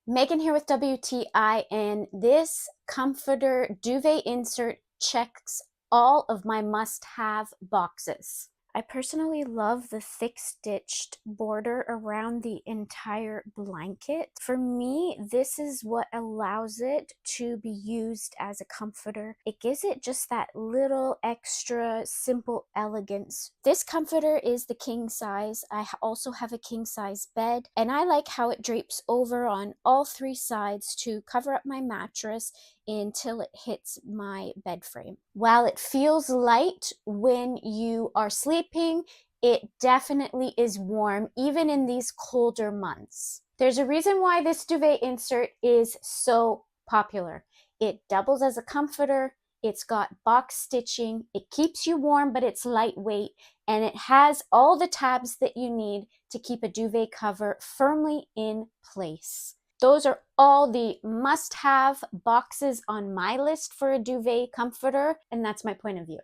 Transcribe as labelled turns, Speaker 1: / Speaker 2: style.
Speaker 1: Megan here with WTI, and this comforter duvet insert checks all of my must-have boxes. I personally love the thick stitched border around the entire blanket. For me, this is what allows it to be used as a comforter. It gives it just that little extra simple elegance. This comforter is the king size. I also have a king size bed, and I like how it drapes over on all three sides to cover up my mattress until it hits my bed frame. While it feels light when you are sleeping, it definitely is warm even in these colder months. There's a reason why this duvet insert is so popular. It doubles as a comforter, it's got box stitching, it keeps you warm but it's lightweight, and it has all the tabs that you need to keep a duvet cover firmly in place. Those are all the must-have boxes on my list for a duvet comforter, and that's my point of view.